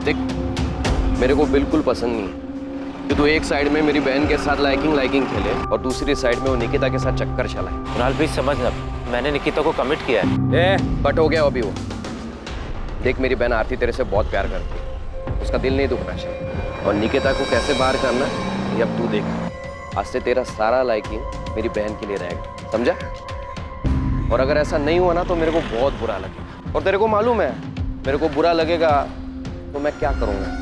देख, मेरे को बिल्कुल पसंद नहीं है कि तू एक साइड में मेरी बहन के साथ लाइकिंग खेले और दूसरी साइड में वो निकिता के साथ चक्कर चलाए। कुणाल प्लीज समझ ना, मैंने निकिता को कमिट किया है। बट हो गया अभी वो। देख, मेरी बहन आरती तेरे से बहुत प्यार करती है, उसका दिल नहीं दुखना चाहिए। और निकिता को कैसे बाहर करना ये अब तू देख। आज से तेरा सारा लाइकिंग मेरी बहन के लिए रहेगा, समझा? और अगर ऐसा नहीं हुआ ना तो मेरे को बहुत बुरा लगेगा। और तेरे को मालूम है मेरे को बुरा लगेगा तो मैं क्या करूँगा।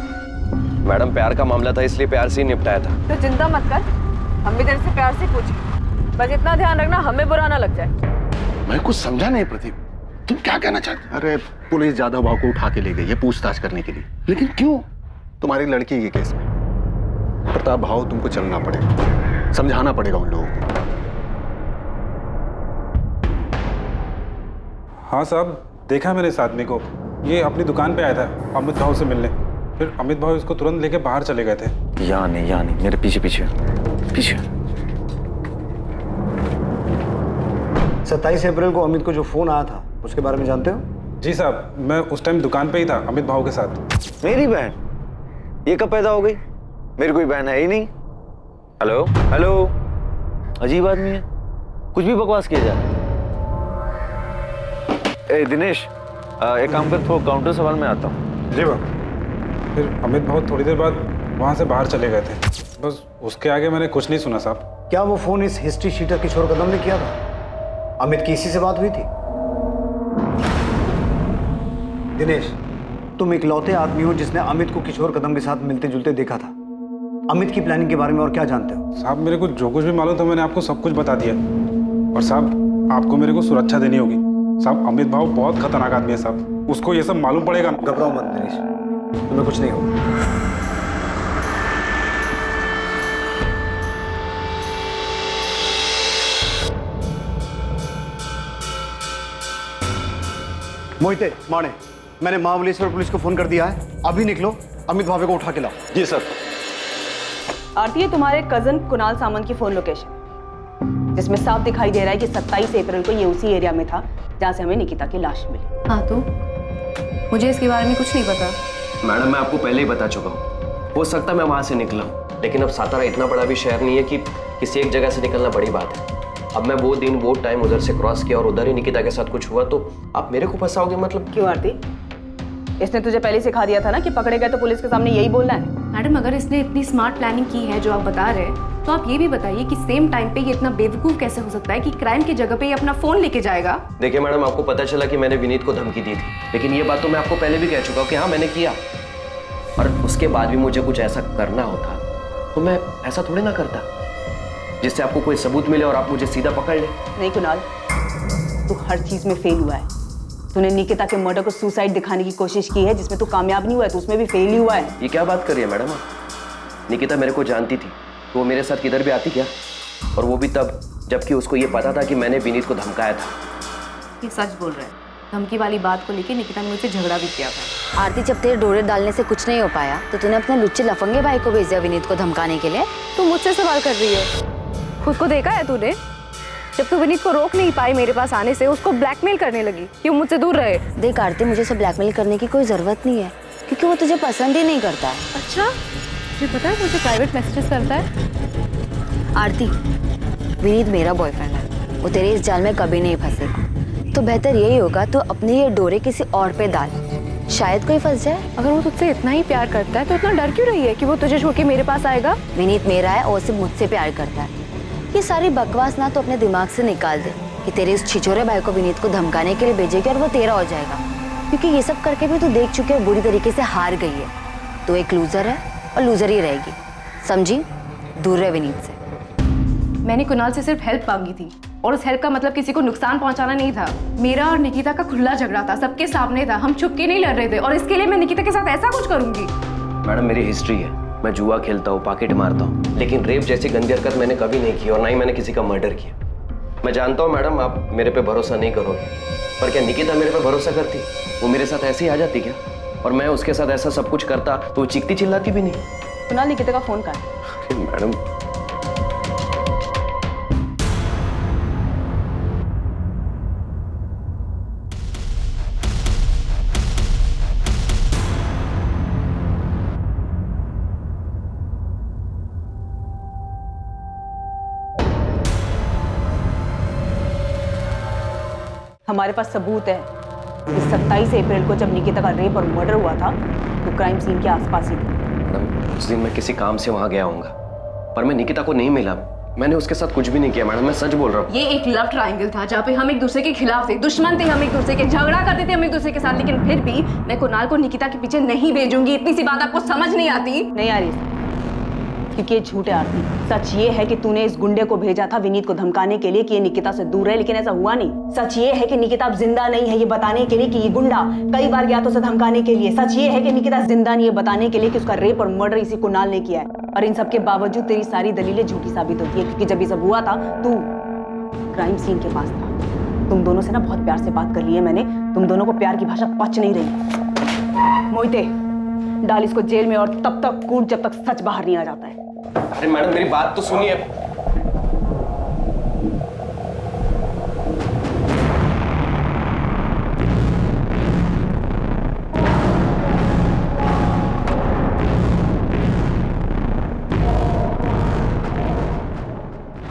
मैडम, प्यार का मामला था इसलिए प्यार से ही निपटाया था। तो चिंता मत कर, हम भी तेरे से प्यार से पूछे, बस इतना ध्यान रखना हमें बुरा ना लग जाए। मैं कुछ समझा नहीं प्रदीप, तुम क्या कहना चाहते? अरे पुलिस जादव भाव को उठा के ले गई है पूछताछ करने के लिए। लेकिन क्यों? तुम्हारी लड़की के केस में प्रताप भाव तुमको चलना पड़ेगा, समझाना पड़ेगा उन लोगों को। हाँ साहब, देखा मैंने इस आदमी को, ये अपनी दुकान पे आया था अमित भाव से मिलने, फिर अमित भाव इसको तुरंत लेके बाहर चले गए थे। यहाँ नहीं, मेरे पीछे पीछे 27 अप्रैल को अमित को जो फोन आया था उसके बारे में जानते हो? जी साहब, मैं उस टाइम दुकान पे ही था अमित भाव के साथ। मेरी बहन ये कब पैदा हो गई? मेरी कोई बहन है ही नहीं। हेलो हेलो, अजीब आदमी है, कुछ भी बकवास किया जा रहा है। ए दिनेश, एक काम कर, थोड़ा काउंटर सवाल में आता हूँ। जी बाबा। फिर अमित भाव थोड़ी देर बाद वहाँ से बाहर चले गए थे, बस उसके आगे मैंने कुछ नहीं सुना साहब। क्या वो फोन इस हिस्ट्री शीटर किशोर कदम ने किया था? अमित की इसी से बात हुई थी? दिनेश, तुम इकलौते आदमी हो जिसने अमित को किशोर कदम के साथ मिलते जुलते देखा था। अमित की प्लानिंग के बारे में और क्या जानते हो? साहब, मेरे को जो कुछ भी मालूम था मैंने आपको सब कुछ बता दिया। और साहब, आपको मेरे को सुरक्षा देनी होगी। साहब, अमित भाव बहुत खतरनाक आदमी है साहब, उसको ये सब मालूम पड़ेगा। घबराओ मत दिनेश, तुम्हें कुछ नहीं होगा। मोहिते, माने, मैंने महाबलेश्वर पुलिस को फोन कर दिया है, अभी निकलो, अमित भावे को उठा के लाओ। जी सर। आरती, ये तुम्हारे कजन कुणाल सामंत की फोन लोकेशन, जिसमें साफ दिखाई दे रहा है कि 27 अप्रैल को ये उसी एरिया में था जहाँ से हमें निकिता की लाश मिली। हाँ, तो मुझे इसके बारे में कुछ नहीं पता। मैडम, मैं आपको पहले ही बता चुका हूँ, हो सकता है मैं वहाँ से निकला हूँ, लेकिन अब सातारा इतना बड़ा भी शहर नहीं है कि किसी एक जगह से निकलना बड़ी बात है। अब मैं वो दिन वो टाइम उधर से क्रॉस किया और उधर ही निकिता के साथ कुछ हुआ तो आप मेरे को फंसाओगे? मतलब क्यों आरती, इसने तुझे पहले सिखा दिया था ना कि पकड़े गए तो पुलिस के सामने यही बोलना है। मैडम, अगर इसने इतनी स्मार्ट प्लानिंग की है जो आप बता रहे हैं, तो आप ये भी बताइए कि सेम टाइम पे ये इतना बेवकूफ कैसे हो सकता है कि क्राइम की जगह पे ये अपना फोन लेके जाएगा। देखिए मैडम, आपको पता चला कि मैंने विनीत को धमकी दी थी, लेकिन ये बात तो मैं आपको पहले भी कह चुका हूँ कि हाँ मैंने किया। और उसके बाद भी मुझे कुछ ऐसा करना होता तो मैं ऐसा थोड़ी ना करता जिससे आपको कोई सबूत मिले और आप मुझे सीधा पकड़ ले। नहीं कुणाल, तू हर चीज में फेल हुआ है। तूने निकिता के मर्डर को सुसाइड दिखाने की कोशिश की है जिसमें तू कामयाब नहीं हुआ है, तो उसमें भी फेल ही हुआ है। ये क्या बात कर रही है मैडम आप? निकिता मेरे को जानती थी तो वो मेरे साथ किधर भी आती क्या? और वो भी तब जबकि उसको ये पता था कि मैंने विनीत को धमकाया था। ये सच बोल रहा है। धमकी वाली बात को लेकर निकिता ने मुझसे झगड़ा भी किया था। आरती, जब तेरे डोरे डालने से कुछ नहीं हो पाया तो तूने अपने लुच्चे लफंगे भाई को भेज दिया विनीत को धमकाने के लिए। तू मुझसे सवाल कर रही है? खुद को देखा है तूने? जब तू विनीत को रोक नहीं पाई मेरे पास आने से, उसको ब्लैकमेल करने लगी कि वो मुझसे दूर रहे। देख आरती, मुझे उसे ब्लैकमेल करने की कोई जरूरत नहीं है क्योंकि वो तुझे पसंद ही नहीं करता है। अच्छा, तुझे पता है मुझे प्राइवेट मैसेजेस करता है। आरती, विनीत मेरा बॉयफ्रेंड है, वो तेरे इस जाल में कभी नहीं फंसेगा। तो बेहतर यही होगा तो अपने ये डोरे किसी और पे डाल, शायद कोई फंस जाए। अगर वो तुझसे इतना ही प्यार करता है तो इतना डर क्यों रही है कि वो तुझे छोड़ के मेरे पास आएगा? विनीत मेरा है और सिर्फ मुझसे प्यार करता है। ये सारी बकवास ना तो अपने दिमाग से निकाल दे कि तेरे उस छिछोरे भाई को विनीत को धमकाने के लिए भेजेगी और वो तेरा हो जाएगा, क्योंकि ये सब करके भी तू देख चुके हो बुरी तरीके से हार गई है। तो एक लूजर है और लूजर ही रहेगी, समझी? दूर रहे विनीत से। मैंने कुणाल से सिर्फ हेल्प मांगी थी और उस हेल्प का मतलब किसी को नुकसान पहुंचाना नहीं था। मेरा और निकिता का खुला झगड़ा था, सबके सामने था, हम छुप के नहीं लड़ रहे थे और इसके लिए मैं निकिता के साथ ऐसा कुछ करूंगी? मैडम, मेरी हिस्ट्री है, मैं जुआ खेलता हूँ, पॉकेट मारता हूँ, लेकिन रेप जैसी गंदी हरकत मैंने कभी नहीं की और ना ही मैंने किसी का मर्डर किया। मैं जानता हूँ मैडम आप मेरे पे भरोसा नहीं करोगे, पर क्या निकिता मेरे पे भरोसा करती? वो मेरे साथ ऐसे ही आ जाती क्या? और मैं उसके साथ ऐसा सब कुछ करता तो वो चीखती चिल्लाती भी नहीं। कुणाल, निकिता का फोन कहाँ है? मैडम, हमारे पास सबूत है कि 27 अप्रैल को जब निकिता का रेप और मर्डर हुआ था तो क्राइम सीन के आसपास ही थे। मैडम, उस दिन मैं किसी काम से वहां गया होऊंगा, पर मैं निकिता को नहीं मिला। मैंने उसके साथ कुछ भी नहीं किया मैडम, मैं सच बोल रहा हूँ। ये एक लव ट्रायंगल था जहाँ पे हम एक दूसरे के खिलाफ थे, दुश्मन थे, हम एक दूसरे के, झगड़ा करते थे हम एक दूसरे के साथ, लेकिन फिर भी मैं कुणाल को निकिता के पीछे नहीं भेजूंगी। इतनी सी बात आपको समझ नहीं आती? नहीं आ रही, क्योंकि ये झूठ है आरती। सच ये है कि तूने इस गुंडे को भेजा था विनीत को धमकाने के लिए कि ये निकिता से दूर है, लेकिन ऐसा हुआ नहीं। सच ये है कि निकिता अब जिंदा नहीं है, ये बताने के लिए कि ये गुंडा कई बार गया तो उसे धमकाने के लिए। सच ये है कि निकिता जिंदा नहीं है, बताने के लिए कि उसका रेप और मर्डर इसी कुणाल ने किया है। और इन सब के बावजूद तेरी सारी दलीलें झूठी साबित होती है, क्योंकि जब ये सब हुआ था तू क्राइम सीन के पास था। तुम दोनों से ना बहुत प्यार से बात कर ली है मैंने, तुम दोनों को प्यार की भाषा पच नहीं रही। मोहिते, डाल इसको जेल में और तब तक कूद जब तक सच बाहर नहीं आ जाता है। अरे मैडम, मेरी बात तो सुनिए।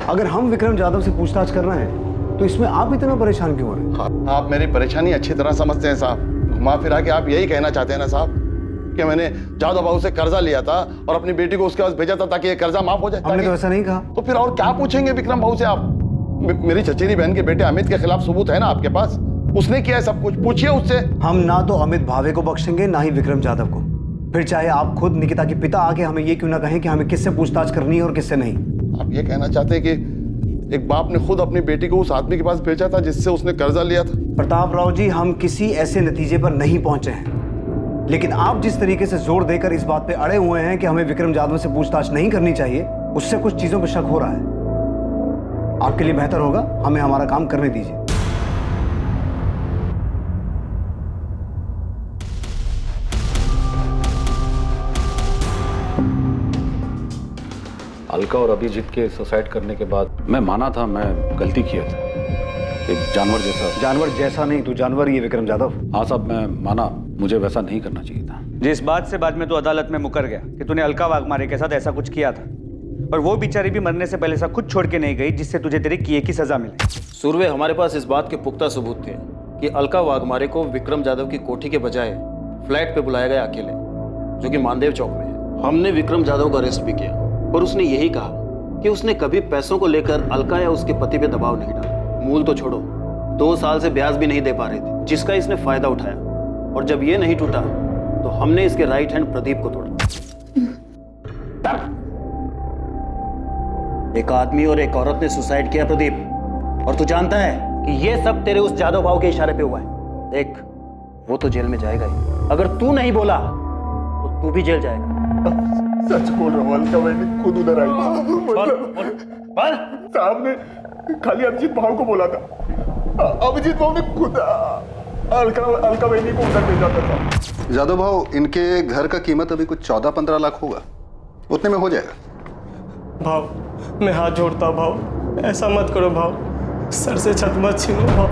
अगर हम विक्रम जाधव से पूछताछ कर रहे हैं तो इसमें आप इतना परेशान क्यों हो रहे हैं? आप मेरी परेशानी अच्छी तरह समझते हैं साहब। घुमा फिरा के आप यही कहना चाहते हैं ना साहब कि मैंने जादव बाबू से कर्जा लिया था और अपनी बेटी को उसके पास भेजा था ताकि ये कर्जा माफ हो जाए। हमने तो ऐसा नहीं कहा। तो फिर और क्या पूछेंगे विक्रम बाबू से आप? मेरी चचेरी बहन के बेटे अमित के खिलाफ सबूत है ना आपके पास? उसने किया है सब कुछ, पूछिए उससे। हम ना तो अमित भावे को बख्शेंगे ना ही विक्रम जाधव को। फिर चाहे आप खुद निकिता के पिता आके हमें ये क्यों ना कहें कि हमें किससे पूछताछ करनी है और किससे नहीं। आप ये कहना चाहते हैं कि एक बाप ने खुद अपनी बेटी को उस आदमी के पास भेजा था जिससे उसने कर्जा लिया था? प्रताप राव जी, हम किसी ऐसे नतीजे पर नहीं पहुंचे हैं, लेकिन आप जिस तरीके से जोर देकर इस बात पे अड़े हुए हैं कि हमें विक्रम जाधव से पूछताछ नहीं करनी चाहिए, उससे कुछ चीजों पर शक हो रहा है। आपके लिए बेहतर होगा हमें हमारा काम करने दीजिए। अलका और अभिजीत के सुसाइड करने के बाद मैं माना था मैं गलती किया था, एक जानवर जैसा। जानवर जैसा नहीं, तू जानवर ही है विक्रम जाधव। हाँ साहब, मैं माना मुझे वैसा नहीं करना चाहिए था। जिस बात से बाद में तो अदालत में मुकर गया कि तूने अलका वाघमारे के साथ ऐसा कुछ किया था, और वो बेचारी भी मरने से पहले ऐसा कुछ छोड़ के नहीं गई जिससे तुझे तेरे किए की सजा मिले। सुरवे, हमारे पास इस बात के पुख्ता सबूत थे कि अलका वाघमारे को विक्रम जाधव की कोठी के बजाय फ्लैट पे बुलाया गया अकेले, जो कि मानदेव चौक में है। हमने विक्रम जाधव को अरेस्ट भी किया और उसने यही कहा कि उसने कभी पैसों को लेकर अलका या उसके पति पे दबाव नहीं डाला। मूल तो छोड़ो, 2 साल से ब्याज भी नहीं दे पा रहे थे, जिसका इसने फायदा उठाया, और जब ये नहीं टूटा तो हमने इसके राइट हैंड प्रदीप को तोड़ा। एक आदमी और एक औरत ने सुसाइड किया प्रदीप, और तू जानता है कि ये सब तेरे उस जादव भाव के इशारे पे हुआ है। देख, वो तो जेल में जाएगा ही, अगर तू नहीं बोला तो तू भी जेल जाएगा। सच बोल रहा हूँ, अलका मैंने खुद उधर आई। साहब ने खाली अभिजीत भाव को बोला था, अभिजीत भाव ने खुद अलका बहनी को उधर भेजा था। जादव भाव, इनके घर का कीमत अभी कुछ 14-15 लाख होगा, उतने में हो जाएगा। भाव, मैं हाथ जोड़ता भाव, ऐसा मत करो भाव, सर से छत मत छीनो भाव,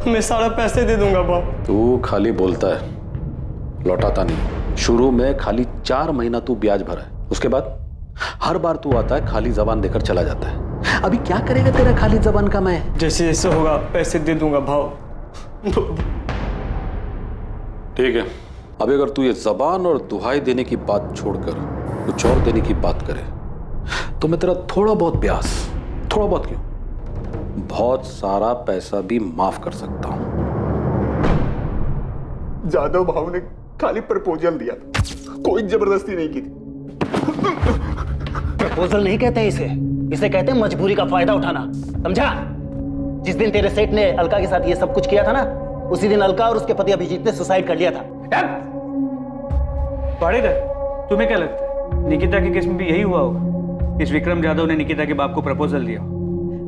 मैं सारा पैसे दे दूंगा भाव। तू खाली बोलता है, लौटाता नहीं। शुरू में खाली 4 महीना तू ब्याज भरा है, उसके बाद हर बार तू आता है खाली जबान देकर चला जाता है। अभी क्या करेगा तेरा खाली जबान का मैं? जैसे जैसे होगा पैसे दे दूंगा भाव। ठीक है, अभी अगर तू ये जबान और दुहाई देने की बात छोड़कर कुछ और देने की बात करे तो मैं तेरा थोड़ा बहुत ब्याज, थोड़ा बहुत क्यों, बहुत सारा पैसा भी माफ कर सकता हूं। जादव भाव ने खाली प्रपोजल दिया था, कोई जबरदस्ती नहीं की थी। प्रपोजल नहीं कहते हैं इसे कहते हैं मजबूरी का फायदा उठाना, समझा? जिस दिन तेरे सेठ ने अलका के साथ ये सब कुछ किया था ना, उसी दिन अलका और उसके पति अभिजीत ने सुसाइड कर लिया था। पाड़ेकर, तुम्हें क्या लगता है निकिता के केस में भी यही हुआ होगा? इस विक्रम जाधव ने निकिता के बाप को प्रपोजल दिया,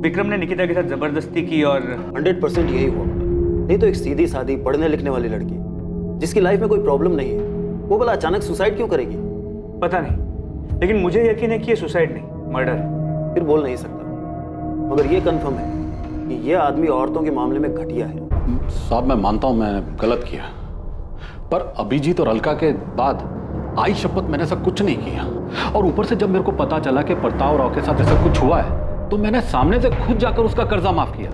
विक्रम ने निकिता के साथ जबरदस्ती की, और 100% यही हुआ। नहीं तो एक सीधी सादी पढ़ने लिखने वाली लड़की जिसकी लाइफ में कोई प्रॉब्लम नहीं है, वो भला अचानक सुसाइड क्यों करेगी? पता नहीं, लेकिन मुझे यकीन है कि ये सुसाइड नहीं, मर्डर। फिर बोल नहीं सकता, मगर ये कंफर्म है कि ये आदमी औरतों के मामले में घटिया है। साहब, मैं मानता हूं मैं गलत किया, पर अभिजीत और अलका के बाद आई शपथ मैंने ऐसा कुछ नहीं किया। और ऊपर से जब मेरे को पता चला कि प्रताप राव के साथ ऐसा कुछ हुआ है, तो मैंने सामने से खुद जाकर उसका कर्जा माफ किया।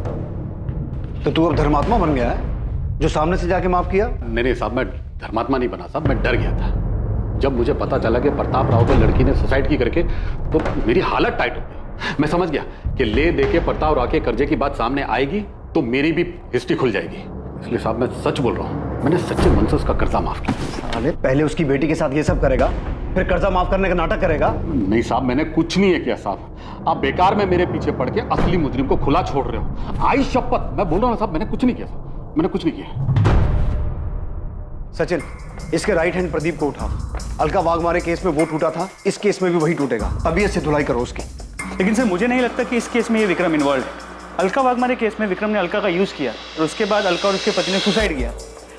तो तू अब धर्मात्मा बन गया है जो सामने से जाके माफ किया? नहीं साहब, मैं धर्मात्मा नहीं बना साहब, मैं डर गया था। जब मुझे पता चला कि प्रताप राव के लड़की ने सुसाइड की करके, तो मेरी हालत टाइट हो गई। मैं समझ गया कि ले दे के प्रताप राव के कर्जे की बात सामने आएगी तो मेरी भी हिस्ट्री खुल जाएगी। इसलिए साहब मैं सच बोल रहा हूँ, मैंने सच्चे मन से उसका कर्जा माफ किया। साले पहले उसकी बेटी के साथ ये सब करेगा, फिर कर्जा माफ करने का नाटक करेगा? नहीं साहब, मैंने कुछ नहीं है किया साहब। आप बेकार में मेरे पीछे पड़ के असली मुजरिम को खुला छोड़ रहे हो। आई शपथ, मैं बोल रहा हूँ साहब, मैंने कुछ नहीं किया साहब, मैंने कुछ नहीं किया। सचिन, इसके राइट हैंड प्रदीप को उठा। अलका वाघमारे केस में वो टूटा था, इस केस में भी वही टूटेगा। तबीयत से धुलाई करो उसकी। लेकिन सर मुझे नहीं लगता कि इस केस में ये विक्रम इन्वॉल्व है। अलका वाघमारे केस में विक्रम ने अलका का यूज किया और उसके बाद अलका और उसके पति ने सुसाइड किया।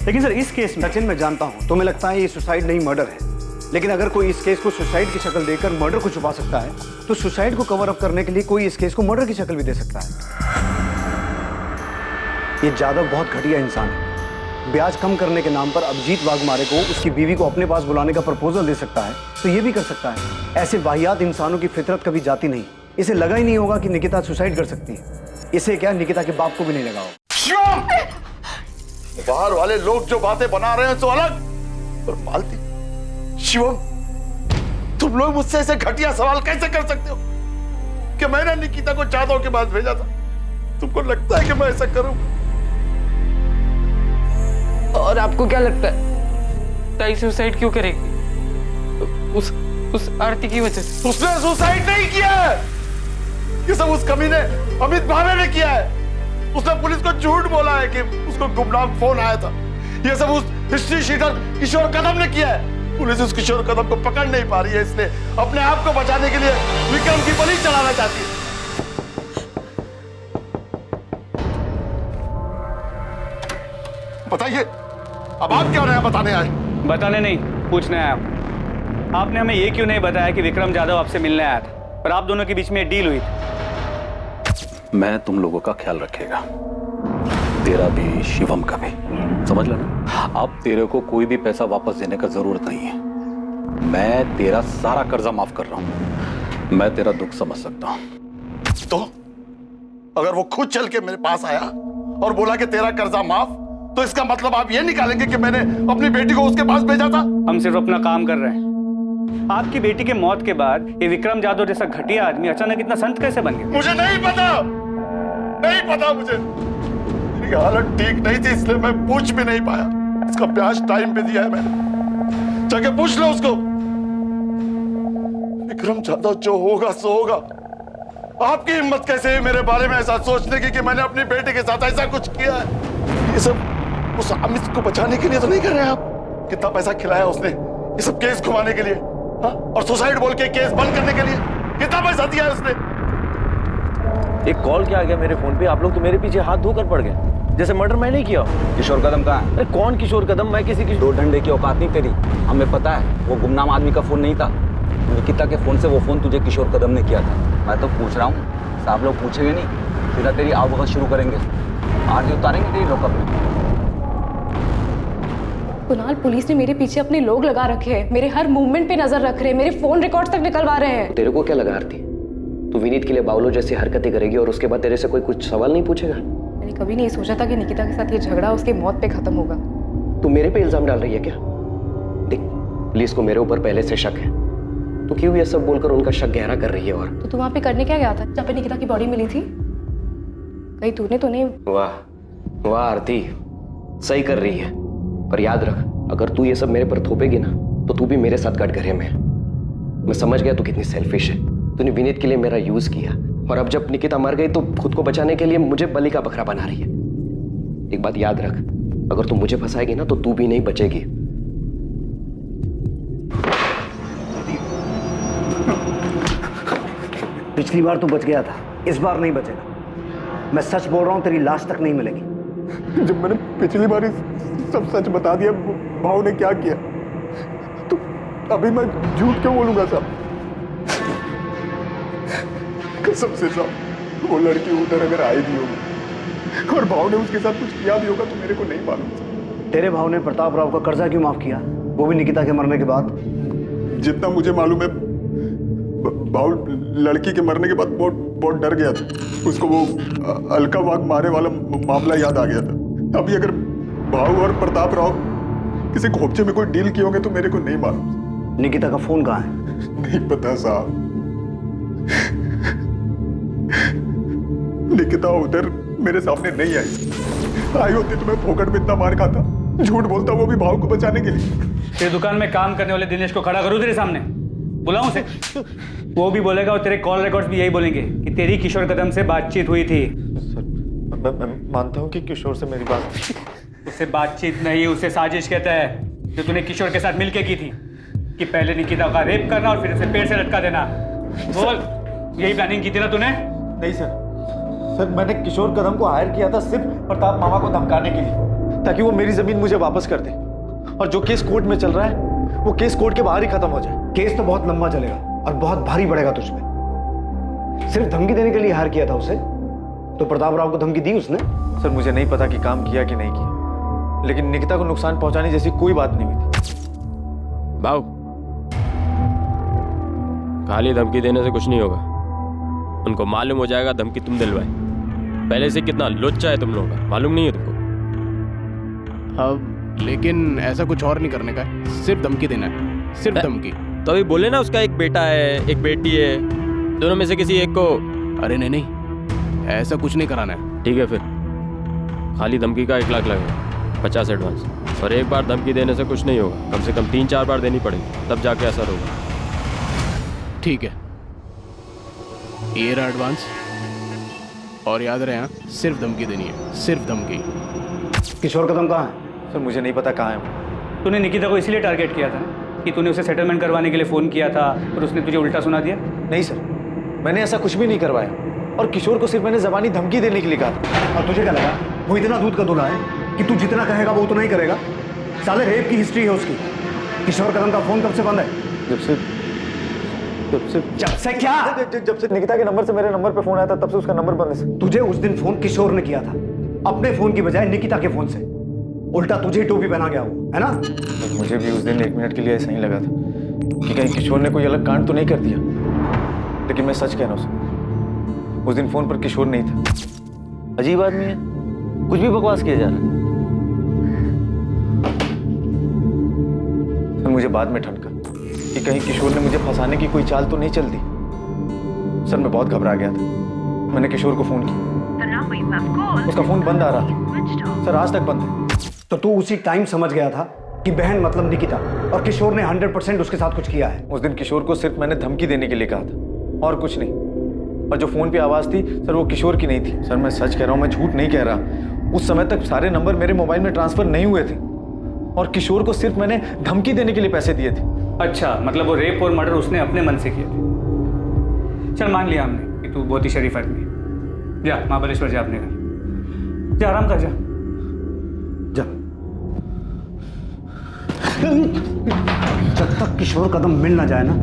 लेकिन सर इस केस में, सचिन मैं जानता हूं तुम्हें लगता है ये सुसाइड नहीं मर्डर है, लेकिन अगर कोई इस केस को सुसाइड की शक्ल देकर मर्डर को छुपा सकता है तो सुसाइड को कवर अप करने के लिए कोई इस केस को मर्डर की शक्ल भी दे सकता है। ये जादव बहुत घटिया इंसान है। ब्याज कम करने के नाम पर अभिजीत वाघमारे को उसकी बीवी को अपने पास बुलाने का प्रपोजल दे सकता है, तो ये भी कर सकता है। ऐसे वाहियात इंसानों की फितरत कभी जाती नहीं। इसे लगा ही नहीं होगा कि निकिता सुसाइड कर सकती है। इसे क्या, निकिता के बाप को भी नहीं लगा हो। बाहर वाले लोग जो बातें बना रहे हैं तो अलग, और मालती, शिवम, तुम लोग मुझसे ऐसे घटिया सवाल कैसे कर सकते हो कि मैंने निकिता को जादव के पास भेजा था? तुमको लगता है कि मैं ऐसा करूं? और आपको क्या लगता है ताई सुसाइड क्यों करेगी? उस आरती की वजह से। उसने सुसाइड नहीं किया है, ये सब उस कमीने अमित भावे ने किया है। उसने पुलिस को झूठ बोला है कि उसको गुमनाम फोन आया था। ये सब उस हिस्ट्री शीटर किशोर कदम ने किया है। पुलिस उस किशोर कदम को पकड़ नहीं पा रही है, इसलिए अपने आप को बचाने के लिए विक्रम की बलि चढ़ाना चाहती है। बताइए, अब आप क्या नया बताने आए? बताने नहीं, पूछने आया। आपने हमें ये क्यों नहीं बताया कि विक्रम जाधव आपसे मिलने आया था, पर आप दोनों के बीच में डील हुई थी? मैं तुम लोगों का ख्याल रखेगा, तेरा भी शिवम का भी, समझ लेना। अब तेरे को कोई भी पैसा वापस देने का जरूरत नहीं है। मैं तेरा सारा कर्जा माफ कर रहा हूं। मैं तेरा दुख समझ सकता हूं। तो अगर वो खुद चल के मेरे पास आया और बोला कि तेरा कर्जा माफ, तो इसका मतलब आप ये निकालेंगे कि मैंने अपनी बेटी को उसके पास भेजा था? हम सिर्फ अपना काम कर रहे हैं। आपकी बेटी के मौत के बाद ये विक्रम जाधव जैसा घटिया आदमी अचानक इतना संत कैसे बन गया? मुझे नहीं पता, नहीं पता मुझे। मेरी हालत ठीक नहीं थी, इसलिए मैं पूछ भी नहीं पाया। इसका ब्याज टाइम पे दिया है मैंने, जाके पूछ लो उसको। विक्रम जाधव जो होगा सो होगा। आपकी हिम्मत कैसे है मेरे बारे में ऐसा सोचने की कि मैंने अपनी बेटी के साथ ऐसा कुछ किया है? ये सब उस अमित को बचाने के लिए तो नहीं कर रहे आप? कितना पैसा खिलाया उसने ये सब केस घुमाने के लिए, हाँ? और सुसाइड बोल के केस बंद करने के लिए कितना पैसा दिया है उसने? एक कॉल क्या आ गया मेरे फोन पे, आप लोग तो मेरे पीछे हाथ धोकर पड़ गए, जैसे मर्डर मैं नहीं किया। किशोर कदम कहाँ है? अरे कौन किशोर कदम? मैं किसी की दो डंडे की औकात नहीं तेरी, हमें पता है। वो गुमनाम आदमी का फोन नहीं था, निकिता के फोन से वो फोन तुझे किशोर कदम ने किया था। मैं तो पूछ रहा हूँ, साहब लोग पूछेंगे नहीं, सीधा तेरी आवभगत शुरू करेंगे, आरती उतारेंगे तेरी लॉकअप में। कुणाल, पुलिस ने मेरे पीछे अपने लोग लगा रखे हैं, मेरे हर मूवमेंट पे नजर रख रहे हैं, मेरे फोन रिकॉर्ड्स तक निकलवा रहे हैं। तेरे को क्या लगा आरती, तू विनीत के लिए बावलो जैसी हरकतें करेगी और उसके बाद तेरे से कोई कुछ सवाल नहीं पूछेगा? मैंने कभी नहीं सोचा था कि निकिता के साथ ये झगड़ा उसके मौत पे खत्म होगा। तू मेरे पे इल्जाम डाल रही है क्या? देख, पुलिस को मेरे ऊपर पहले से शक है, तो क्यों ये सब बोलकर उनका शक गहरा कर रही है? और तो तू वहां पे करने क्या गया था जहाँ पे निकिता की बॉडी मिली थी? कहीं तूने तो नहीं? वाह वाह आरती, सही कर रही है, पर याद रख, अगर तू ये सब मेरे पर थोपेगी ना तो तू भी मेरे साथ कटघरे में। मैं समझ गया तू कितनी सेल्फिश है। तूने विनीत के लिए मेरा यूज किया, और अब जब निकिता मर गई तो खुद को बचाने के लिए मुझे बलि का बकरा बना रही है। एक बात याद रख, अगर तू मुझे फंसाएगी ना तो तू भी नहीं बचेगी। पिछली बार तू बच गया था, इस बार नहीं बचेगा। मैं सच बोल रहा हूं, तेरी लाश तक नहीं मिलेगी। जब मैंने पिछली बार सब सच बता दिया भाव ने क्या किया, तो अभी मैं झूठ क्यों बोलूंगा साहब? कसम से साहब, वो लड़की उधर अगर आई भी होगी और भाव ने उसके साथ कुछ किया भी होगा तो मेरे को नहीं मालूम। तेरे भाव ने प्रताप राव का कर्जा क्यों माफ किया, वो भी निकिता के मरने के बाद? जितना मुझे मालूम है बाहुल लड़की के मरने के बाद बहुत बहुत डर गया था। उसको वो अलका वाघ मारे वाला मामला याद आ गया था। अभी अगर बाहु और प्रताप राव किसी खोपचे में कोई डील किए होंगे तो मेरे को नहीं मालूम। निकिता का फोन कहाँ है? नहीं पता साहब। निकिता उधर मेरे सामने नहीं आई होती तो मैं फोकट में इतना मार खाता। झूठ बोलता वो भी भाव को बचाने के लिए। तेरी दुकान में काम करने वाले दिनेश को खड़ा करूं तेरे सामने, बुलाऊं उसे? वो भी बोलेगा और तेरे कॉल रिकॉर्ड्स भी यही बोलेंगे कि तेरी किशोर कदम से बातचीत हुई थी। मैं मानता हूँ कि किशोर से मेरी बात। उससे बातचीत नहीं, उसे साजिश कहता है, जो तूने किशोर के साथ मिलके की थी कि पहले निकिता का रेप करना और फिर उसे पेड़ से लटका देना। बोल, यही प्लानिंग की थी ना तूने? नहीं सर, मैंने किशोर कदम को हायर किया था सिर्फ प्रताप मामा को धमकाने के लिए, ताकि वो मेरी जमीन मुझे वापस कर दे। और जो केस कोर्ट में चल रहा है वो केस कोर्ट के बाहर ही खत्म हो जाए। केस तो बहुत लंबा चलेगा और बहुत भारी पड़ेगा तुझ पे। सिर्फ धमकी देने के लिए हायर किया था उसे, तो प्रताप राव को धमकी दी उसने? सर मुझे नहीं पता कि काम किया कि नहीं किया, लेकिन निकिता को नुकसान पहुंचाने जैसी कोई बात नहीं हुई थी। भाऊ, खाली धमकी देने से कुछ नहीं होगा। उनको मालूम हो जाएगा धमकी तुम दिलवाए। पहले से कितना लुच्चा है तुम लोगों का, मालूम नहीं है तुमको? अब लेकिन ऐसा कुछ और नहीं करने का है, सिर्फ धमकी देना है, सिर्फ धमकी। तो अभी बोले ना उसका एक बेटा है, एक बेटी है, दोनों में से किसी एक को। अरे नहीं, ऐसा कुछ नहीं कराना है। ठीक है, फिर खाली धमकी का 1 लाख लगेगा, 50 एडवांस। और एक बार धमकी देने से कुछ नहीं होगा, कम से कम 3-4 बार देनी पड़ेगी, तब जाके असर होगा। ठीक है, ये रहा एडवांस। और याद रहे, हाँ, सिर्फ धमकी देनी है, सिर्फ धमकी। किशोर कदम कहाँ है? सर मुझे नहीं पता कहाँ है। तूने निकिता को इसलिए टारगेट किया था ना कि तूने उसे सेटलमेंट करवाने के लिए फोन किया था और उसने तुझे उल्टा सुना दिया? नहीं सर, मैंने ऐसा कुछ भी नहीं करवाया, और किशोर को सिर्फ मैंने जबानी धमकी देने के लिए कहा था। और तुझे क्या लगा वो इतना दूध का दूल्हा है कि तू जितना कहेगा वो उतना ही करेगा? साले रेप की हिस्ट्री है उसकी। किशोर कदम का फोन कब से बंद है? जब से क्या? जब से निकिता के नंबर से मेरे नंबर पे फोन आया था, तब से उसका नंबर बंद है। तुझे उस दिन फोन किशोर ने किया था, अपने फोन की बजाय निकिता के फोन से। उल्टा तुझे ही टोपी पहना गया वो, है ना? मुझे भी उस दिन 1 मिनट के लिए ऐसा ही लगा था कि कहीं किशोर ने कोई अलग कांड तो नहीं कर दिया, लेकिन मैं सच कह रहा हूँ, उस दिन फोन पर किशोर नहीं था। अजीब आदमी है, कुछ भी बकवास किया जा रहा है। सर मुझे बाद में ठनका कि कहीं किशोर ने मुझे फंसाने की कोई चाल तो नहीं चल दी। सर मैं बहुत घबरा गया था। मैंने किशोर को फोन किया, उसका फोन बंद आ रहा था। सर आज तक बंद है। तो तू उसी टाइम समझ गया था कि बहन मतलब निकिता, और किशोर ने 100% उसके साथ कुछ किया है। उस दिन किशोर को सिर्फ मैंने धमकी देने के लिए कहा था और कुछ नहीं। और जो फोन पे आवाज थी सर वो किशोर की नहीं थी। सर मैं सच कह रहा हूँ, मैं झूठ नहीं कह रहा। उस समय तक सारे नंबर मेरे मोबाइल में ट्रांसफर नहीं हुए थे, और किशोर को सिर्फ मैंने धमकी देने के लिए पैसे दिए थे। अच्छा, मतलब वो रेप और मर्डर उसने अपने मन से किया थे। चल मान लिया हमने कि तू बहुत ही शरीफ आदमी है। जा महाबलेश्वर जा अपने घर, जा आराम कर, जा जा। जब तक किशोर कदम मिल ना जाए ना,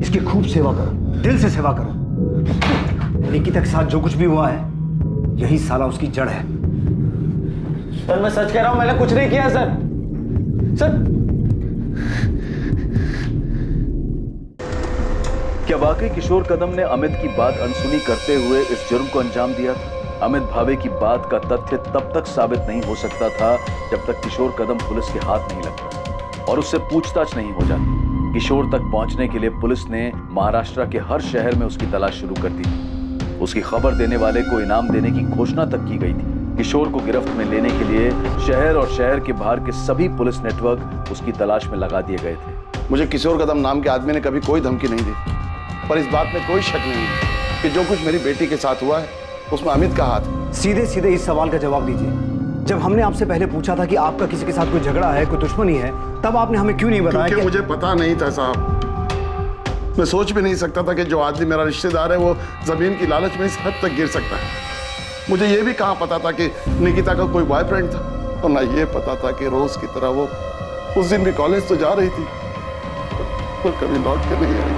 इसकी खूब सेवा करो, दिल से सेवा करो। निकिता के साथ जो कुछ भी हुआ है, यही साला उसकी जड़ है। सर मैं सच कह रहा हूं, मैंने कुछ नहीं किया सर। क्या वाकई किशोर कदम ने अमित की बात अनसुनी करते हुए इस जुर्म को अंजाम दिया था? अमित भावे की बात का तथ्य तब तक साबित नहीं हो सकता था जब तक किशोर कदम पुलिस के हाथ नहीं लगता और उससे पूछताछ नहीं हो जाती। किशोर तक पहुंचने के लिए पुलिस ने महाराष्ट्र के हर शहर में उसकी तलाश शुरू कर दी थी। उसकी खबर देने वाले को इनाम देने की घोषणा तक की गई थी। किशोर को गिरफ्त में लेने के लिए शहर और शहर के बाहर के सभी पुलिस नेटवर्क उसकी तलाश में लगा दिए गए थे। मुझे किशोर कदम नाम के आदमी ने कभी कोई धमकी नहीं दी, पर इस बात में कोई शक नहीं है कि जो कुछ मेरी बेटी के साथ हुआ है उसमें अमित का हाथ। सीधे सीधे इस सवाल का जवाब दीजिए। जब हमने आपसे पहले पूछा था कि आपका किसी के साथ कोई झगड़ा है, कोई दुश्मनी है, तब आपने हमें क्यों नहीं बताया? क्योंकि मुझे पता नहीं था साहब। मैं सोच भी नहीं सकता था कि जो आदमी मेरा रिश्तेदार है वो जमीन की लालच में इस हद तक गिर सकता है। मुझे ये भी कहाँ पता था कि निकिता का कोई बॉयफ्रेंड था, और ना ये पता था कि रोज की तरह वो उस दिन भी कॉलेज तो जा रही थी पर कभी लौट कर नहीं आई,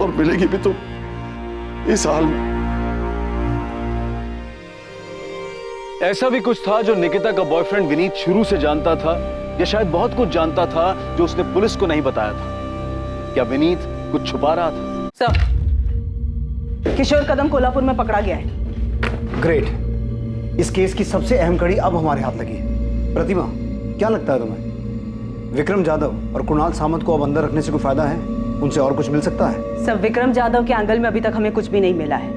और मिलेगी भी तो इस हाल में। ऐसा भी कुछ था जो निकिता का बॉयफ्रेंड विनीत शुरू से जानता था, या शायद बहुत कुछ जानता था जो उसने पुलिस को नहीं बताया था। क्या विनीत कुछ छुपा रहा था। सर, किशोर कदम कोल्हापुर में पकड़ा गया है। ग्रेट। इस केस की सबसे अहम कड़ी अब हमारे हाथ लगी है। प्रतिमा, क्या लगता है तुम्हें, विक्रम जाधव और कुणाल सामंत को अब अंदर रखने से कोई फायदा है? उनसे और कुछ मिल सकता है? सर, विक्रम जाधव के एंगल में अभी तक हमें कुछ भी नहीं मिला है।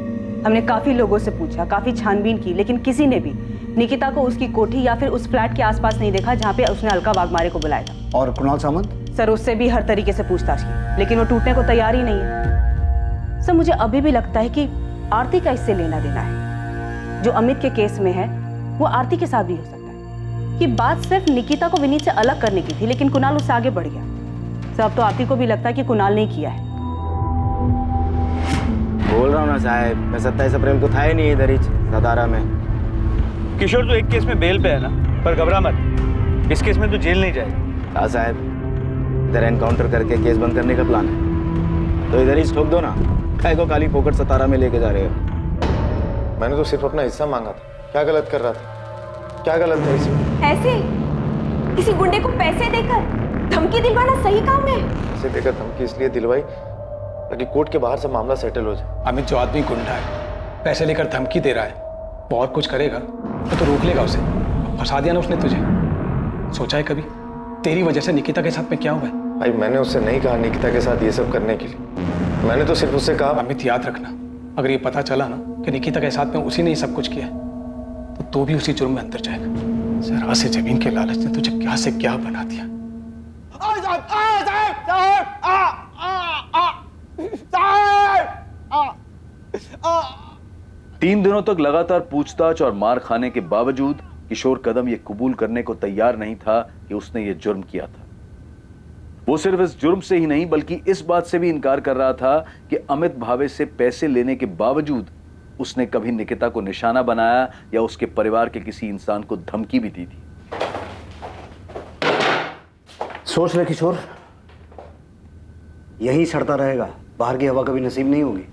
हमने काफी लोगों से पूछा, काफी छानबीन की, लेकिन किसी ने भी निकिता को उसकी कोठी या फिर उस फ्लैट के आसपास नहीं देखा जहाँ पे उसने अलका वाघमारे को बुलाया था। और कुणाल सामंत? सर, उससे भी हर तरीके से पूछताछ की, लेकिन वो टूटने को तैयार ही नहीं है। सर, मुझे अभी भी लगता है कि आरती का इससे लेना देना है। जो अमित के केस में है वो आरती के साथ भी हो सकता है। कि बात सिर्फ निकिता को विनीत से अलग करने की थी, लेकिन कुणाल उससे आगे बढ़ गया। सर, अब तो आरती को भी लगता है कि कुणाल ने किया है। बोल रहा हूँ ना साहब, मैं 27 अप्रैल को था ही नहीं इधर ही सतारा में। किशोर तो एक केस में बेल पे है ना, पर घबरा मत, इस केस में तो जेल नहीं जाएगा। हाँ साहब, इधर एनकाउंटर करके केस बंद करने का प्लान है, तो इधर ही ठोक दो ना। काय को खाली पोकट सतारा में लेके जा रहे हो? मैंने तो सिर्फ अपना हिस्सा मांगा था। क्या गलत कर रहा था? क्या गलत है इसमें? ऐसे किसी गुंडे को पैसे देकर धमकी दिलवाना सही काम है? पैसे देकर धमकी इसलिए दिलवाई ताकि कोर्ट के बाहर से मामला सेटल हो जाए। अमित जो आदमी गुंडा है, पैसे लेकर धमकी दे रहा है, वो और कुछ करेगा तो रोक लेगा उसे। फंसा दिया ना उसने तुझे। सोचा है कभी तेरी वजह से निकिता के साथ में क्या हुआ है? भाई, मैंने उससे नहीं कहा निकिता के साथ ये सब करने के लिए। मैंने तो सिर्फ उससे कहा। अमित, याद रखना, अगर ये पता चला ना कि निकिता के साथ में उसी ने ये सब कुछ किया तो तू भी उसी जुर्म में अंदर जाएगा। जरा से जमीन के लालच ने तुझे क्या से क्या बना दिया। 3 दिनों तक लगातार पूछताछ और मार खाने के बावजूद किशोर कदम ये कबूल करने को तैयार नहीं था कि उसने ये जुर्म किया था। वो सिर्फ इस जुर्म से ही नहीं बल्कि इस बात से भी इनकार कर रहा था कि अमित भावे से पैसे लेने के बावजूद उसने कभी निकिता को निशाना बनाया या उसके परिवार के किसी इंसान को धमकी भी दी थी। सोच ले किशोर, यही सड़ता रहेगा, बाहर की हवा कभी नसीब नहीं होगी।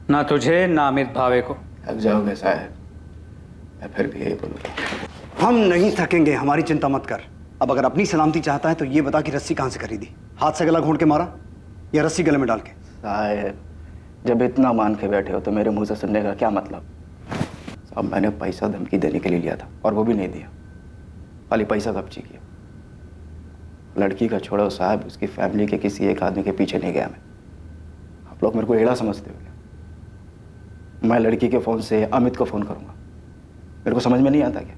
ना तुझे ना अमित भावे को। थक जाओगे साहब, मैं फिर भी यही बोलूँगा। हम नहीं थकेंगे, हमारी चिंता मत कर। अब अगर अपनी सलामती चाहता है तो ये बता कि रस्सी कहाँ से खरीदी? हाथ से गला घोंट के मारा या रस्सी गले में डाल के? साहब, जब इतना मान के बैठे हो तो मेरे मुंह से सुनने का क्या मतलब? साहब, मैंने पैसा धमकी देने के लिए लिया था और वो भी नहीं दिया, खाली पैसा कब्जी किया। लड़की का छोड़ो साहब, उसकी फैमिली के किसी एक आदमी के पीछे नहीं गया मैं। आप लोग मेरे को एड़ा समझते हो क्या? मैं लड़की के फ़ोन से अमित को फ़ोन करूँगा, मेरे को समझ में नहीं आता क्या?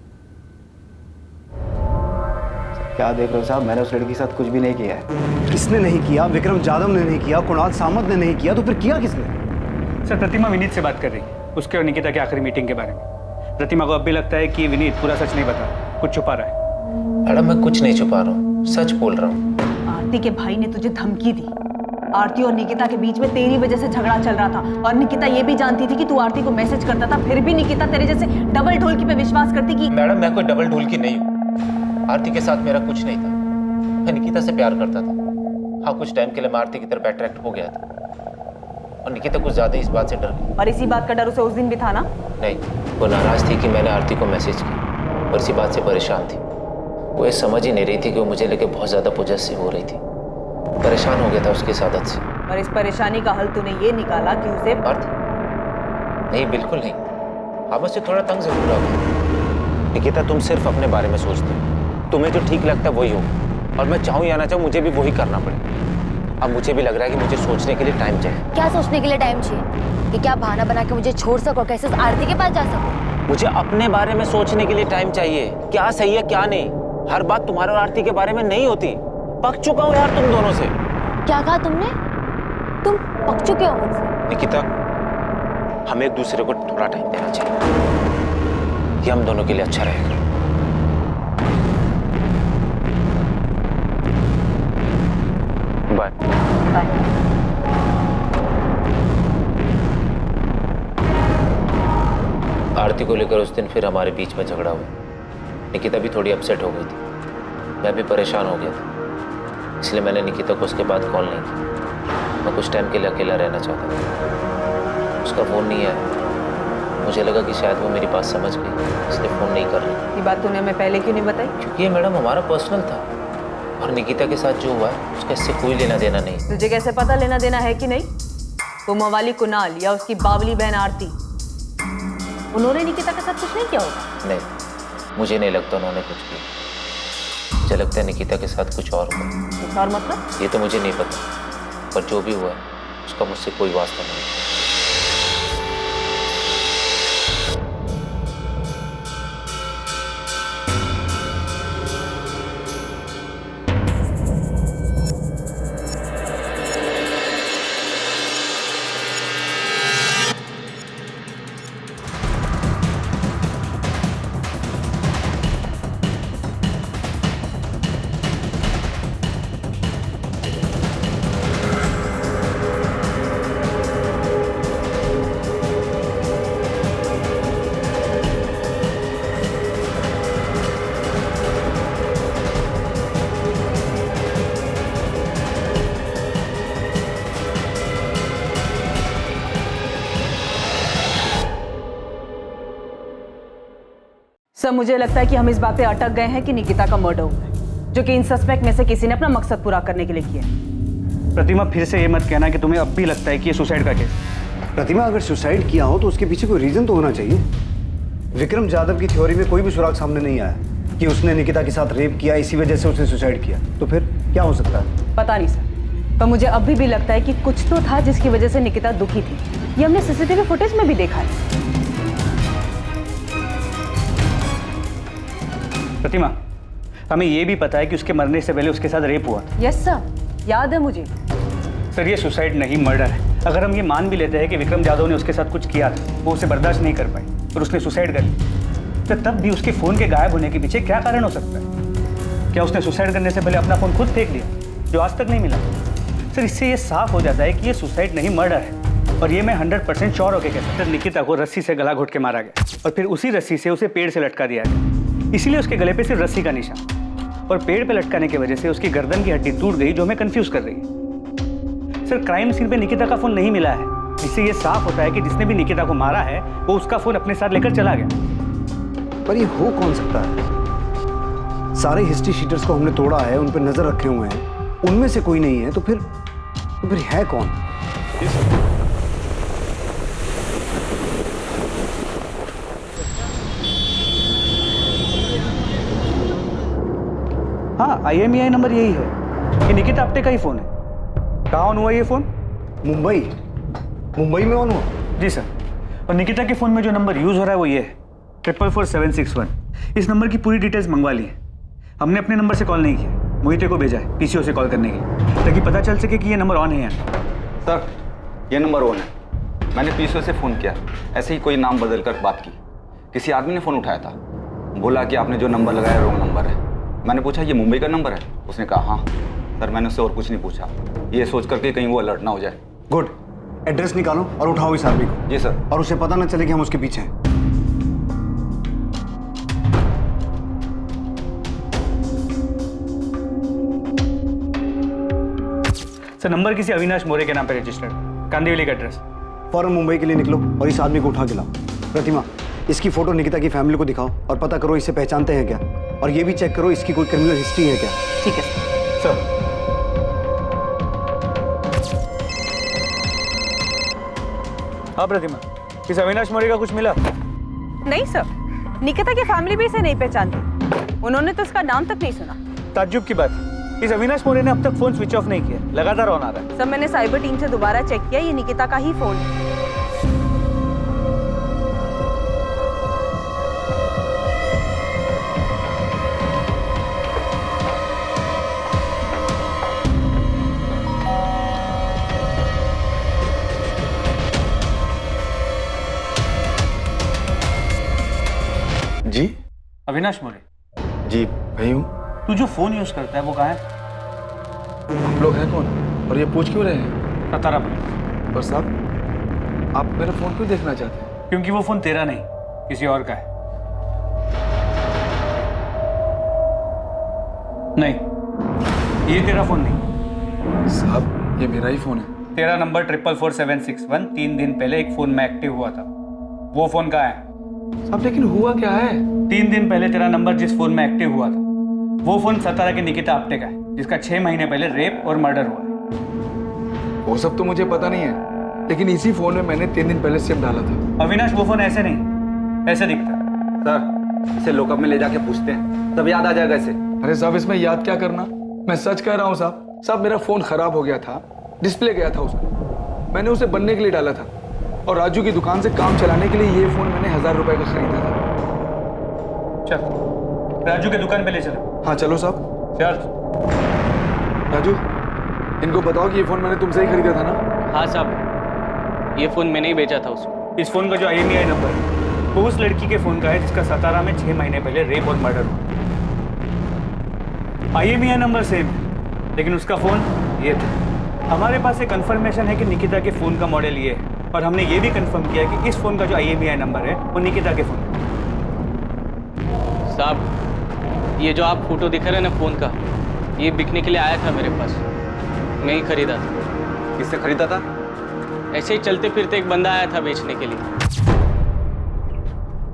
क्या देख रहे हो साहब, मैंने उस लड़की के साथ कुछ भी नहीं किया है। किसने नहीं किया? विक्रम जाधव ने नहीं किया, कुणाल सामंत ने नहीं किया, तो फिर किया किसने? सर, प्रतिमा विनीत से बात कर रही है, उसके और निकिता की आखिरी मीटिंग के बारे में। प्रतिमा को अब भी लगता है कि विनीत पूरा सच नहीं बता, कुछ छुपा रहा है। मैडम, मैं कुछ नहीं छुपा रहा हूँ, सच बोल रहा हूँ। आरती के भाई ने तुझे धमकी दी। आरती और निकिता के बीच में तेरी वजह से झगड़ा चल रहा था और निकिता ये भी जानती थी कि तू आरती को मैसेज करता था, फिर भी निकिता तेरे जैसे डबल ढोलकी पे विश्वास करती कि मैडम, मैं कोई डबल ढोलकी नहीं हूँ। आरती के साथ मेरा कुछ नहीं था, मैं निकिता से प्यार करता था। हाँ, कुछ टाइम के लिए मैं आरती की तरफ अट्रैक्ट हो गया था और निकिता कुछ ज्यादा इस बात से डर गई। और इसी बात का डर उसे उस दिन भी था ना? नहीं, वो नाराज थी कि मैंने आरती को मैसेज किया और इसी बात से परेशान थी। वो ये समझ ही नहीं रही थी कि वो मुझे लेके बहुत ज्यादा पोजेसिव हो रही थी। परेशान हो गया था उसकी इस आदत से। और इस परेशानी का हल तूने ये निकाला कि उसे आरती? नहीं, बिल्कुल नहीं। हाँ, मुझसे थोड़ा तंग जरूर आ गया। निकिता, तुम सिर्फ अपने बारे में सोचते हो, तुम्हें जो ठीक लगता है वही हो, और मैं चाहूँ या ना चाहूँ मुझे भी वही करना पड़े। अब मुझे भी लग रहा है कि मुझे सोचने के लिए टाइम चाहिए। क्या सोचने के लिए टाइम चाहिए? कि क्या बहाना बना के मुझे छोड़ सको, कैसे आरती के पास जा सको? मुझे अपने बारे में सोचने के लिए टाइम चाहिए, क्या सही है क्या नहीं। हर बात तुम्हारे और आरती के बारे में नहीं होती। पक चुका हूँ यार तुम दोनों से। क्या कहा तुमने? तुम पक चुके हो मुझसे? निकिता, हमें एक दूसरे को थोड़ा टाइम देना चाहिए, ये हम दोनों के लिए अच्छा रहेगा। बाय। बाय। आरती को लेकर उस दिन फिर हमारे बीच में झगड़ा हुआ। निकिता भी थोड़ी अपसेट हो गई थी, मैं भी परेशान हो गया था, इसलिए मैंने निकिता को उसके बाद कॉल नहीं की। मैं कुछ टाइम के लिए अकेला रहना चाहता था। उसका फ़ोन नहीं आया, मुझे लगा कि शायद वो मेरी बात समझ गई, इसलिए फ़ोन नहीं कर रही। ये बात तूने हमें पहले क्यों नहीं बताई? क्योंकि ये मैडम हमारा पर्सनल था, और निकिता के साथ जो हुआ है उसका इससे कोई लेना देना नहीं। तुझे कैसे पता लेना देना है कि नहीं? वो मवाली कुणाल या उसकी बावली बहन आरती, उन्होंने निकिता के साथ कुछ नहीं किया होगा? नहीं, मुझे नहीं लगता उन्होंने कुछ किया। मुझे लगता है निकिता के साथ कुछ और हुआ। कुछ और मतलब? ये तो मुझे नहीं पता, पर जो भी हुआ है उसका मुझसे कोई वास्ता नहीं। सर, मुझे लगता है कि हम इस बात पे अटक गए हैं कि निकिता का मर्डर हुआ है, जो कि इन सस्पेक्ट में से किसी ने अपना मकसद पूरा करने के लिए किया है। प्रतिमा, फिर से ये मत कहना कि तुम्हें अब भी लगता है कि ये सुसाइड का केस। प्रतिमा, अगर सुसाइड किया हो तो उसके पीछे कोई रीजन तो होना चाहिए। विक्रम जाधव की थ्योरी में कोई भी सुराग सामने नहीं आया कि उसने निकिता के साथ रेप किया, इसी वजह से उसने सुसाइड किया। तो फिर क्या हो सकता है? पता नहीं सर, पर मुझे अभी भी लगता है कि कुछ तो था जिसकी वजह से निकिता दुखी थी। ये हमने सीसीटीवी फुटेज में भी देखा है। प्रतिमा, हमें ये भी पता है कि उसके मरने से पहले उसके साथ रेप हुआ था। यस सर, याद है मुझे। सर, ये सुसाइड नहीं, मर्डर है। अगर हम ये मान भी लेते हैं कि विक्रम जाधव ने उसके साथ कुछ किया था, वो उसे बर्दाश्त नहीं कर पाई और उसने सुसाइड कर ली, तो तब भी उसके फ़ोन के गायब होने के पीछे क्या कारण हो सकता है? क्या उसने सुसाइड करने से पहले अपना फ़ोन खुद फेंक दिया, जो आज तक नहीं मिला? सर, इससे ये साफ हो जाता है कि ये सुसाइड नहीं, मर्डर है। और ये मैं 100% श्योर होकर कहता हूं। निकिता को रस्सी से गला घोट के मारा गया और फिर उसी रस्सी से उसे पेड़ से लटका दिया गया। इसीलिए उसके गले पे सिर्फ रस्सी का निशान, और पेड़ पे लटकाने की वजह से उसकी गर्दन की हड्डी टूट गई, जो हमें कंफ्यूज कर रही है। सर, क्राइम सीन पे निकिता का फोन नहीं मिला है, इससे ये साफ होता है कि जिसने भी निकिता को मारा है वो उसका फोन अपने साथ लेकर चला गया। पर ये हो कौन सकता है? सारे हिस्ट्री शीटर्स को हमने तोड़ा है, उन पर नजर रखे हुए हैं, उनमें से कोई नहीं है, तो फिर है कौन? हाँ, IMEI नंबर यही है। ये निकिता आप्टे का ही फोन है। कहाँ ऑन हुआ ये फोन? मुंबई में ऑन हुआ? जी सर। और निकिता के फोन में जो नंबर यूज हो रहा है वो ये है 44761। इस नंबर की पूरी डिटेल्स मंगवा ली है। हमने अपने नंबर से कॉल नहीं किया, मोहिते को भेजा है PCO से कॉल करने के लिए, ताकि पता चल सके कि ये नंबर ऑन है या नहीं। सर, ये नंबर ऑन है। मैंने PCO से फ़ोन किया, ऐसे ही कोई नाम बदल कर बात की। किसी आदमी ने फ़ोन उठाया था, बोला कि आपने जो नंबर लगाया रॉन्ग नंबर है। मैंने पूछा ये मुंबई का नंबर है? उसने कहा हाँ। सर, मैंने उससे और कुछ नहीं पूछा, ये सोच करके कहीं वो अलर्ट ना हो जाए। गुड, एड्रेस निकालो और उठाओ इस आदमी को। जी सर। और उसे पता ना चले कि हम उसके पीछे हैं। सर, नंबर किसी अविनाश मोरे के नाम पे रजिस्टर्ड, कांदिवली का एड्रेस। फौरन मुंबई के लिए निकलो और इस आदमी को उठा के लाओ। प्रतिमा, इसकी फोटो निकिता की फैमिली को दिखाओ और पता करो इसे पहचानते हैं क्या, और ये भी चेक करो इसकी कोई क्रिमिनल हिस्ट्री है क्या। ठीक है सर। हाँ प्रतिमा, इस अविनाश मोरे का कुछ मिला? नहीं सर, निकिता की फैमिली भी इसे नहीं पहचानती, उन्होंने तो इसका नाम तक नहीं सुना। ताज्जुब की बात, इस अविनाश मोरे ने अब तक फोन स्विच ऑफ नहीं किया, लगातार ऑन आ रहा है। सर, मैंने साइबर टीम से दोबारा चेक किया, ये निकिता का ही फोन है। जी अविनाश मोरे? जी भाई हूँ। तू जो फोन यूज करता है वो कहाँ है? हम लोग हैं कौन और ये पूछ क्यों रहे हैं? सतारा। पर साहब, आप मेरा फोन क्यों देखना चाहते हैं? क्योंकि वो फोन तेरा नहीं, किसी और का है। नहीं, ये तेरा फोन नहीं। साहब, ये मेरा ही फोन है। तेरा नंबर 44761 3 दिन पहले एक फोन में एक्टिव हुआ था, वो फोन कहाँ है? साहब, लेकिन हुआ क्या है? 3 दिन पहले तेरा नंबर जिस फोन में एक्टिव हुआ था वो फोन सतारा के निकिता आप्टे का है, जिसका 6 महीने पहले रेप और मर्डर हुआ है। वो सब तो मुझे पता नहीं है, लेकिन इसी फोन में मैंने 3 दिन पहले सिम डाला था। अविनाश, वो फोन ऐसे नहीं, ऐसे दिखता है। सर, इसे लॉकअप में ले जाके पूछते हैं, तब याद आ जाएगा इसे। अरे साहब, इसमें याद क्या करना, मैं सच कह रहा हूँ साहब। साहब, मेरा फोन खराब हो गया था, डिस्प्ले गया था उसका, मैंने उसे बनने के लिए डाला था, और राजू की दुकान से काम चलाने के लिए ये फोन मैंने 1000 रुपए का खरीदा था। चल, राजू के दुकान पे ले चलो। हाँ चलो साहब। चल। राजू, इनको बताओ कि ये फोन मैंने तुमसे ही खरीदा था ना? हाँ साहब, ये फोन मैंने ही बेचा था उसको। इस फोन का जो IMEI नंबर है वो उस लड़की के फोन का है जिसका सतारा में 6 महीने पहले रेप और मर्डर हुआ। IMEI नंबर सेम है, लेकिन उसका फोन ये था। हमारे पास एक कंफर्मेशन है कि निकिता के फोन का मॉडल ये है, और हमने ये भी कंफर्म किया कि इस फोन का जो IMEI नंबर है वो निकिता के फोन का। साहब, ये जो आप फोटो दिखा रहे हैं ना फोन का, ये बिकने के लिए आया था मेरे पास, मैं ही खरीदा था। किससे खरीदा था? ऐसे ही चलते फिरते एक बंदा आया था बेचने के लिए।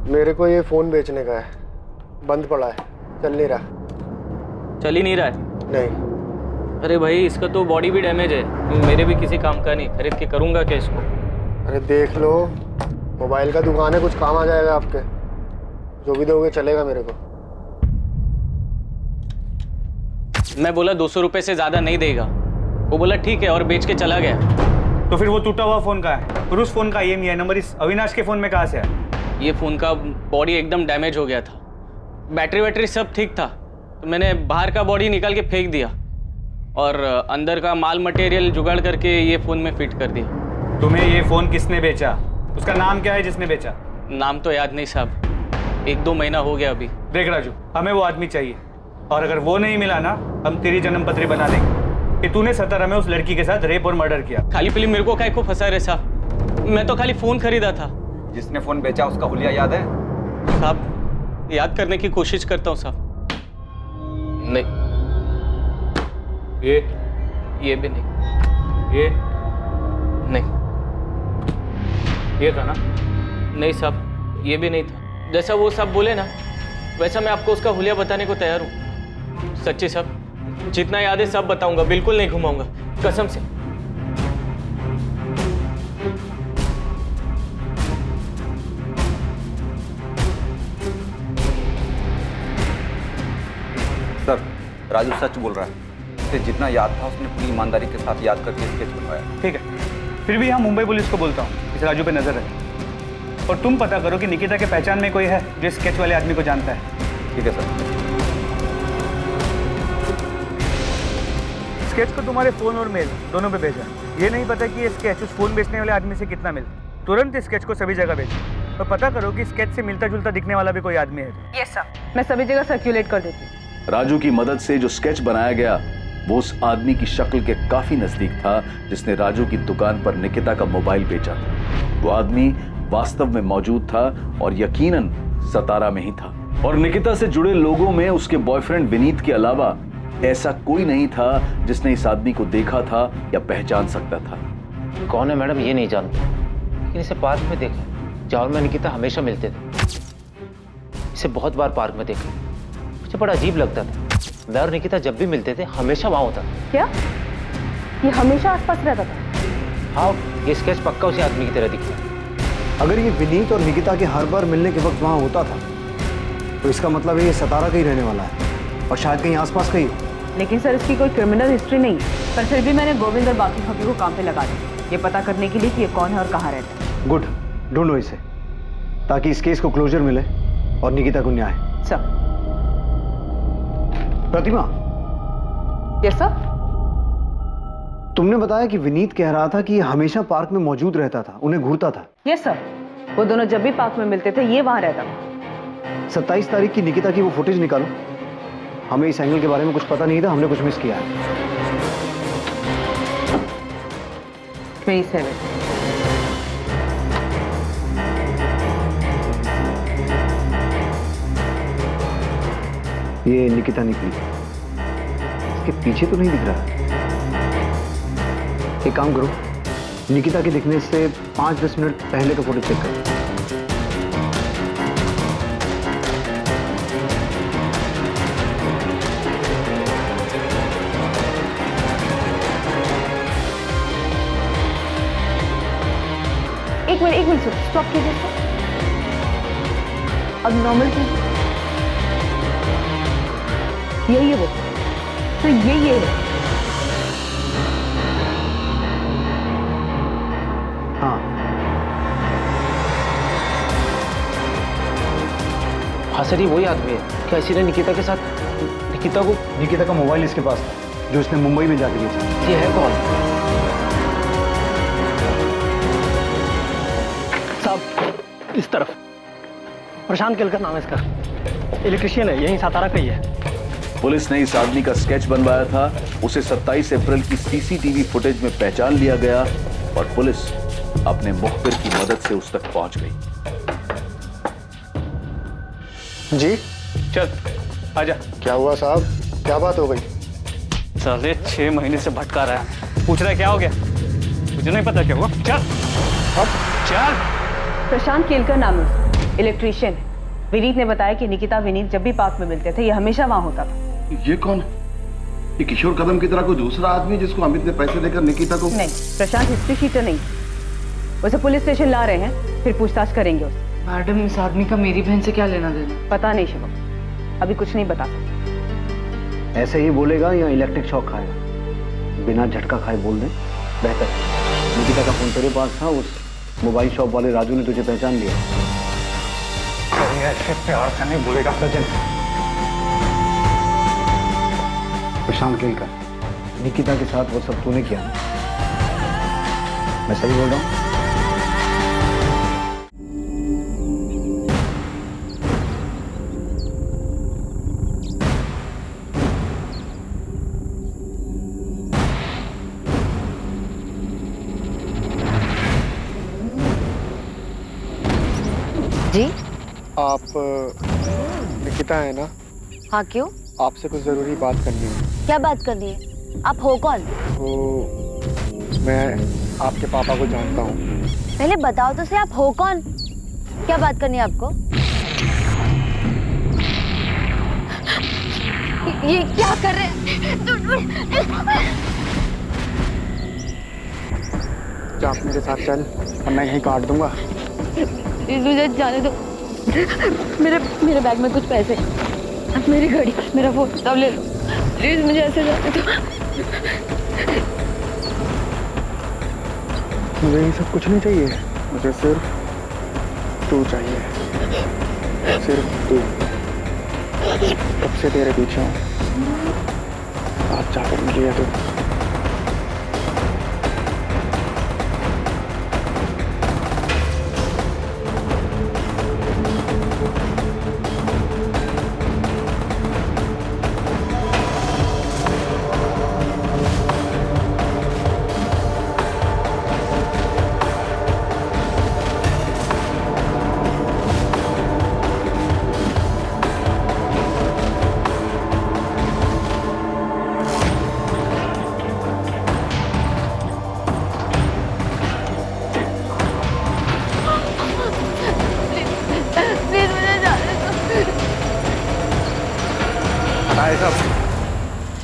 मेरे को ये फोन बेचने का है, बंद पड़ा है, चल नहीं रहा। चल ही नहीं रहा है? नहीं। अरे भाई, इसका तो बॉडी भी डैमेज है, मेरे भी किसी काम का नहीं, खरीद के करूंगा क्या इसको? अरे देख लो, मोबाइल का दुकान है, कुछ काम आ जाएगा आपके, जो भी दोगे चलेगा मेरे को। मैं बोला 200 रुपए से ज्यादा नहीं देगा, वो बोला ठीक है और बेच के चला गया। तो फिर वो टूटा हुआ फोन का है, और उस फोन का IMEI नंबर इस अविनाश के फोन में कहाँ से आया? ये फोन का बॉडी एकदम डैमेज हो गया था, बैटरी वैटरी सब ठीक था, तो मैंने बाहर का बॉडी निकाल के फेंक दिया और अंदर का माल मटेरियल जुगाड़ करके ये फोन में फिट कर दिया। तुम्हें ये फोन किसने बेचा? उसका नाम क्या है जिसने बेचा? नाम तो याद नहीं साहब, 1-2 महीना हो गया अभी। देख राजू, हमें वो आदमी चाहिए, और अगर वो नहीं मिला ना, हम तेरी जन्म पत्री बना देंगे कि तूने सतारा में उस लड़की के साथ रेप और मर्डर किया। खाली पीली मेरे को काहे को फंसा रहे साहब, मैं तो खाली फोन खरीदा था। जिसने फोन बेचा उसका हुलिया याद है? साहब, याद करने की कोशिश करता हूँ साहब। नहीं, ये भी नहीं, ये नहीं, ये था ना? नहीं साहब, ये भी नहीं था। जैसा वो सब बोले ना, वैसा मैं आपको उसका हुलिया बताने को तैयार हूँ। सच्ची साहब, जितना याद है सब बताऊंगा, बिल्कुल नहीं घुमाऊंगा, कसम से। सर, राजू सच बोल रहा है, उसे जितना याद था उसने पूरी ईमानदारी के साथ याद करके स्केच बनवाया। ठीक है, फिर भी यहाँ मुंबई पुलिस को बोलता हूँ इस राजू पे नजर रखें, और तुम पता करो कि निकिता के पहचान में कोई है जो स्केच वाले आदमी को जानता है। ठीक है सर। स्केच को तुम्हारे फोन और मेल दोनों पे भेजा। ये नहीं पता कि ये स्केच उस फोन बेचने वाले आदमी से कितना मिलता। तुरंत इस स्केच को सभी जगह भेजो, और पता करो कि स्केच से मिलता जुलता दिखने वाला भी कोई आदमी है। यस सर, मैं सभी जगह सर्कुलेट कर देती हूँ। राजू की मदद से जो स्केच बनाया गया वो उस आदमी की शक्ल के काफी नजदीक था जिसने राजू की दुकान पर निकिता का मोबाइल बेचा था। वो आदमी वास्तव में मौजूद था और यकीनन सतारा में ही था, और निकिता से जुड़े लोगों में उसके बॉयफ्रेंड विनीत के अलावा ऐसा कोई नहीं था जिसने इस आदमी को देखा था या पहचान सकता था। कौन है मैडम ये नहीं जानता, लेकिन इसे पार्क में देखा, जहाँ में निकिता हमेशा मिलते थे। इसे बहुत बार पार्क में देखा, मुझे बड़ा अजीब लगता था। मैं और निकिता जब भी मिलते थे हमेशा वहाँ होता। क्या ये हमेशा आसपास रहता था? हाँ, ये स्केच पक्का उसी आदमी की तरह दिखता। अगर ये विनीत और निकिता के हर बार मिलने के वक्त वहाँ होता था तो इसका मतलब है ये सतारा का ही रहने वाला है, और शायद कहीं आसपास कहीं। लेकिन सर, इसकी कोई क्रिमिनल हिस्ट्री नहीं है, पर फिर भी मैंने गोविंद और बाकी फकी को काम पे लगा दिया, ये पता करने के लिए कि ये कौन है और कहाँ रहता है। गुड, ढूंढो इसे ताकि इस केस को क्लोजर मिले और निकिता को न्याय। सर। प्रतिमा। Yes sir. तुमने बताया कि विनीत कह रहा था कि ये हमेशा पार्क में मौजूद रहता था, उन्हें घूरता था। यस सर, वो दोनों जब भी पार्क में मिलते थे ये वहां रहता था। 27 तारीख की निकिता की वो फुटेज निकालो, हमें इस एंगल के बारे में कुछ पता नहीं था, हमने कुछ मिस किया है। 27। ये निकिता निकली, इसके पीछे तो नहीं दिख रहा। एक काम करो, निकिता के दिखने से 5-10 मिनट पहले का फोटो चेक करो। एक मिनट स्टॉप कीजिए इसको। अब नॉर्मल कीजिए। यही है वो, हाँ यही है। हाँ हाँ सर, ये वही आदमी है क्या? इसी ने निकिता के साथ निकिता का मोबाइल इसके पास था जो इसने मुंबई में जाके बेचा। ये है कौन? साहब इस तरफ प्रशांत केलकर नाम है इसका, इलेक्ट्रिशियन है, यहीं सातारा का ही है। पुलिस ने इस आदमी का स्केच बनवाया था, उसे 27 अप्रैल की सीसीटीवी फुटेज में पहचान लिया गया और पुलिस अपने मुखबिर की मदद से उस तक पहुंच गई। जी चल आजा। क्या हुआ साहब, क्या बात हो गई? साले 6 महीने से भटका रहा है, पूछ रहा है क्या हो गया? मुझे नहीं पता क्या हुआ। चल अब चल। प्रशांत केलकर नाम है उसका, इलेक्ट्रीशियन है। विनीत ने बताया कि निकिता विनीत जब भी पार्क में मिलते थे ये हमेशा वहां होता था। ये कौन है? ये किशोर कदम की तरह कोई दूसरा आदमी जिसको अमित ने पैसे देकर निकिता को? नहीं, प्रशांत हिस्ट्री शीटर नहीं। उसे पुलिस स्टेशन ला रहे हैं, फिर पूछताछ करेंगे उससे। मैडम इस आदमी का मेरी बहन से क्या लेना देना? पता नहीं शिवम, अभी कुछ नहीं बता सकता। ऐसे ही बोलेगा या इलेक्ट्रिक शॉक खाएगा? बिना झटका खाए बोल दे बेहतर। निकिता का फोन तेरे पास था, उस मोबाइल शॉप वाले राजू ने तुझे पहचान लिया। ऐसे प्यार से नहीं बोलेगा सचिन। प्रशांत केलकर, निकिता के साथ वो सब तूने किया ना? मैं सही बोल रहा हूँ? जी आप निकिता है ना? हाँ क्यों? आपसे कुछ जरूरी बात करनी है। क्या बात करनी है? आप हो कौन? तो मैं आपके पापा को जानता हूँ। पहले बताओ तो सही, आप हो कौन? क्या बात करनी है आपको? ये क्या कर रहे हैं? क्या आप मेरे साथ चल वरना यहीं काट दूंगा। प्लीज मुझे जाने दो। मेरे बैग में कुछ पैसे, मेरी घड़ी, मेरा फोन सब ले लो। प्लीज मुझे ऐसे जाने दो। मुझे ये सब कुछ नहीं चाहिए, मुझे सिर्फ तू चाहिए, सिर्फ तू। कब से तेरे पीछे हूँ, आज जाकर मिली है तू।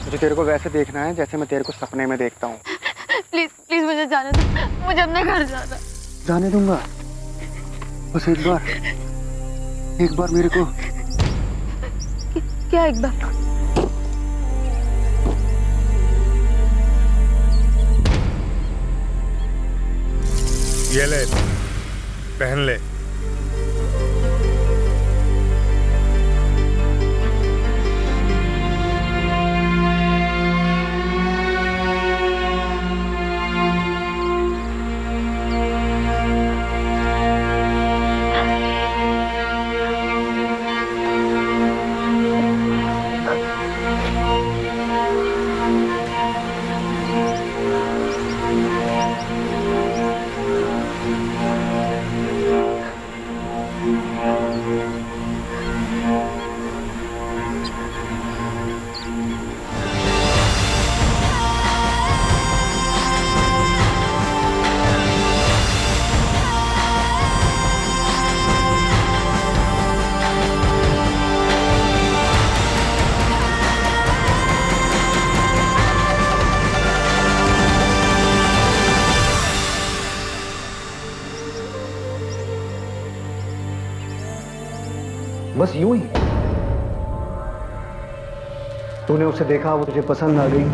मुझे तेरे को वैसे देखना है जैसे मैं तेरे को सपने में देखता हूँ। प्लीज प्लीज मुझे जाने दो, मुझे अपने घर जाना। जाने दूंगा, बस एक बार मेरे को। क्या एक बार? ये ले, पहन ले। बस यूं ही। तूने उसे देखा, वो तुझे पसंद आ गई,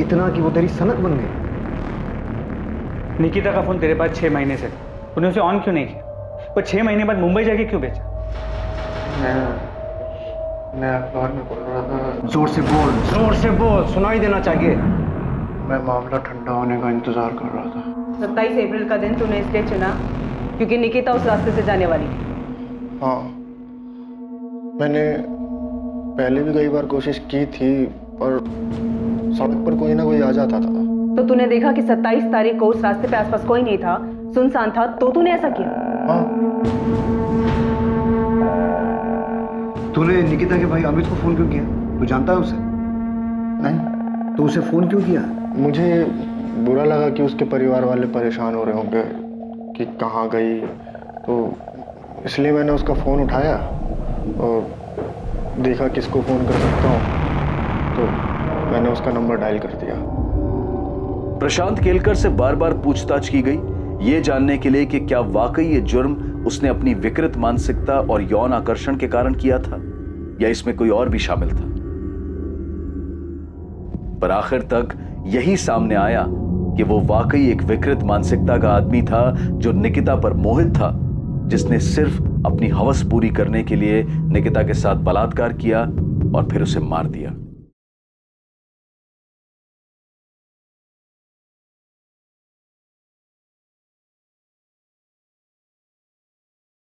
इतना कि वो तेरी सनक बन गई। निकिता का फोन तेरे पास 6 महीने से था, तूने उसे ऑन क्यों नहीं किया? पर 6 महीने बाद मुंबई जाके क्यों बेचा? मैं अखबार में पढ़ रहा था। जोर से बोल, जोर से बोल, सुनाई देना चाहिए। मैं मामला ठंडा होने का इंतजार कर रहा था। 27 अप्रैल का दिन तूने इसलिए चुना क्योंकि निकिता उस रास्ते से जाने वाली थी। हाँ, मैंने पहले भी कई बार कोशिश की थी, पर सड़क पर कोई ना कोई आ जाता था। तो तूने देखा कि 27 तारीख को उस रास्ते पे आसपास कोई नहीं था, सुनसान था, तो तूने ऐसा किया? हाँ। तूने निकिता के भाई अमित को फोन क्यों किया? तू जानता है उसे? नहीं। तो उसे फोन क्यों किया? मुझे बुरा लगा कि उसके परिवार वाले परेशान हो रहे होंगे कि कहाँ गई, तो इसलिए मैंने उसका फ़ोन उठाया और देखा किसको फ़ोन कर सकता हूँ, तो मैंने उसका नंबर डायल कर दिया। प्रशांत केलकर से बार बार पूछताछ की गई, ये जानने के लिए कि क्या वाकई ये जुर्म उसने अपनी विकृत मानसिकता और यौन आकर्षण के कारण किया था या इसमें कोई और भी शामिल था। पर आखिर तक यही सामने आया कि वो वाकई एक विकृत मानसिकता का आदमी था जो निकिता पर मोहित था, जिसने सिर्फ अपनी हवस पूरी करने के लिए निकिता के साथ बलात्कार किया और फिर उसे मार दिया।